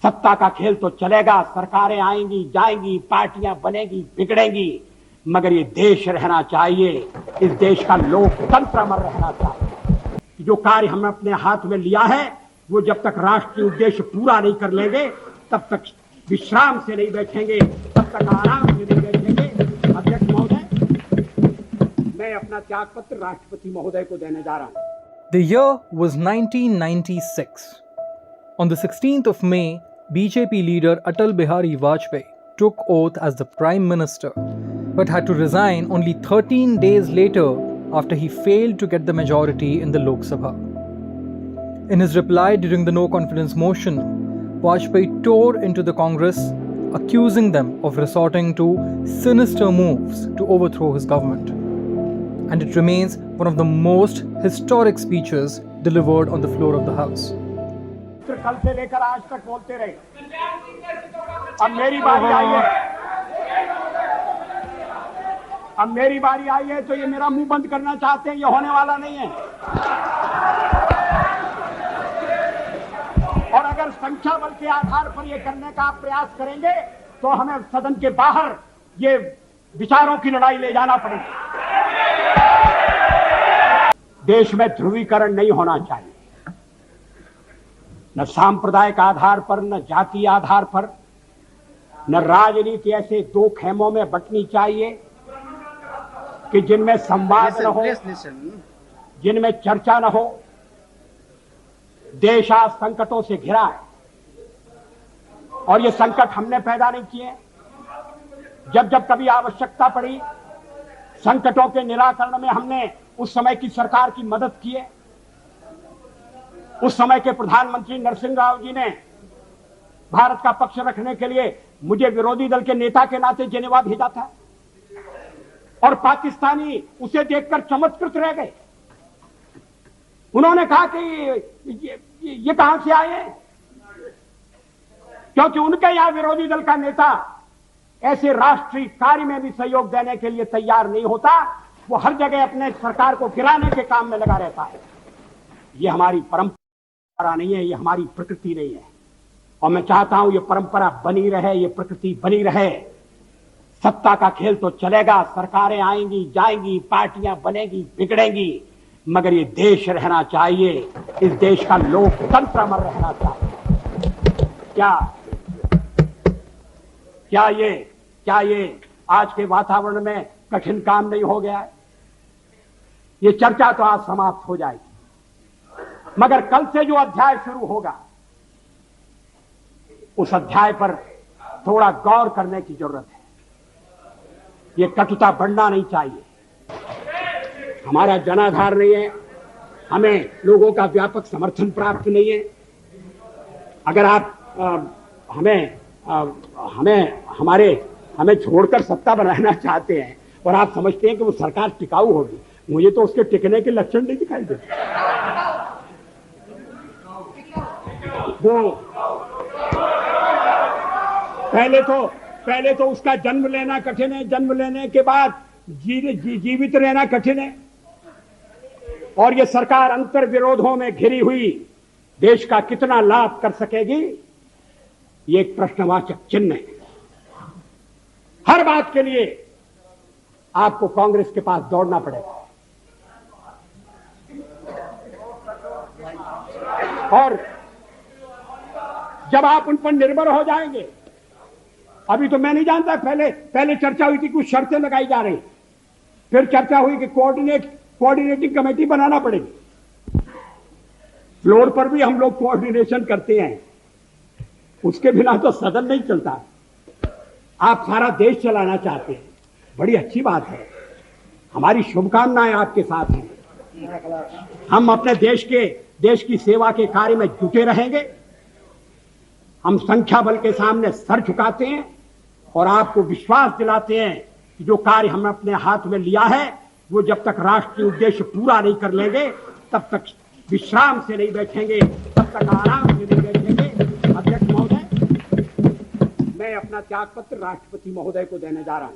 सत्ता का खेल तो चलेगा, सरकारें आएंगी जाएंगी, पार्टियां बनेगी बिगड़ेंगी, मगर ये देश रहना चाहिए। इस देश का लोकतंत्र अमर रहना चाहिए। जो कार्य हमने अपने हाथ में लिया है वो जब तक राष्ट्रीय उद्देश्य पूरा नहीं कर लेंगे तब तक विश्राम से नहीं बैठेंगे, तब तक आराम से नहीं बैठेंगे। अध्यक्ष महोदय, मैं अपना त्याग पत्र राष्ट्रपति महोदय को देने जा रहा हूं। The year was 1996. On the 16th of May, BJP leader Atal Bihari Vajpayee took oath as the Prime Minister, but had to resign only 13 days later after he failed to get the majority in the Lok Sabha. In his reply during the no confidence motion, Vajpayee tore into the Congress, accusing them of resorting to sinister moves to overthrow his government. And it remains one of the most historic speeches delivered on the floor of the House. कल से लेकर आज तक बोलते रहे, अब मेरी बारी आई है, अब मेरी बारी आई है तो ये मेरा मुंह बंद करना चाहते हैं, ये होने वाला नहीं है। और अगर संख्या बल के आधार पर ये करने का आप प्रयास करेंगे तो हमें सदन के बाहर ये विचारों की लड़ाई ले जाना पड़ेगा। देश में ध्रुवीकरण नहीं होना चाहिए, न सांप्रदायिक आधार पर, न जाति आधार पर, न राजनीति ऐसे दो खेमों में बंटनी चाहिए कि जिनमें संवाद न हो, जिनमें चर्चा न हो। देश आज संकटों से घिरा है और ये संकट हमने पैदा नहीं किए। जब जब कभी आवश्यकता पड़ी संकटों के निराकरण में हमने उस समय की सरकार की मदद की है। उस समय के प्रधानमंत्री नरसिंह राव जी ने भारत का पक्ष रखने के लिए मुझे विरोधी दल के नेता के नाते जेनेवा भेजा था और पाकिस्तानी उसे देखकर चमत्कृत रह गए। उन्होंने कहा कि ये कहां से आए हैं, क्योंकि उनके यहां विरोधी दल का नेता ऐसे राष्ट्रीय कार्य में भी सहयोग देने के लिए तैयार नहीं होता। वो हर जगह अपने सरकार को गिराने के काम में लगा रहता है। ये हमारी परंपरा नहीं है, ये हमारी प्रकृति नहीं है और मैं चाहता हूं ये परंपरा बनी रहे, ये प्रकृति बनी रहे। सत्ता का खेल तो चलेगा, सरकारें आएंगी जाएंगी, पार्टियां बनेगी बिगड़ेंगी, मगर ये देश रहना चाहिए। इस देश का लोकतंत्र अमर रहना चाहिए। क्या ये आज के वातावरण में कठिन काम नहीं हो गया है? ये चर्चा तो आज समाप्त हो जाएगी, मगर कल से जो अध्याय शुरू होगा उस अध्याय पर थोड़ा गौर करने की जरूरत है। ये कटुता बढ़ना नहीं चाहिए। हमारा जनाधार नहीं है, हमें लोगों का व्यापक समर्थन प्राप्त नहीं है। अगर आप हमें छोड़कर सत्ता बनाना चाहते हैं और आप समझते हैं कि वो सरकार टिकाऊ होगी, मुझे तो उसके टिकने के लक्षण नहीं दिखाई देते। वो पहले तो उसका जन्म लेना कठिन है, जन्म लेने के बाद जीवित रहना कठिन है और ये सरकार अंतर विरोधों में घिरी हुई देश का कितना लाभ कर सकेगी, ये एक प्रश्नवाचक चिन्ह है। हर बात के लिए आपको कांग्रेस के पास दौड़ना पड़ेगा और जब आप उन पर निर्भर हो जाएंगे, अभी तो मैं नहीं जानता, पहले चर्चा हुई थी, कुछ शर्तें लगाई जा रही, फिर चर्चा हुई कि कोऑर्डिनेटिंग कमेटी बनाना पड़ेगी। फ्लोर पर भी हम लोग कोऑर्डिनेशन करते हैं, उसके बिना तो सदन नहीं चलता। आप सारा देश चलाना चाहते हैं, बड़ी अच्छी बात है, हमारी शुभकामनाएं आपके साथ हैं। हम अपने देश की सेवा के कार्य में जुटे रहेंगे। हम संख्या बल के सामने सर झुकाते हैं और आपको विश्वास दिलाते हैं कि जो कार्य हमने अपने हाथ में लिया है वो जब तक राष्ट्रीय उद्देश्य पूरा नहीं कर लेंगे तब तक विश्राम से नहीं बैठेंगे, तब तक आराम से नहीं बैठेंगे। अध्यक्ष महोदय, मैं अपना त्याग पत्र राष्ट्रपति महोदय को देने जा रहा हूं।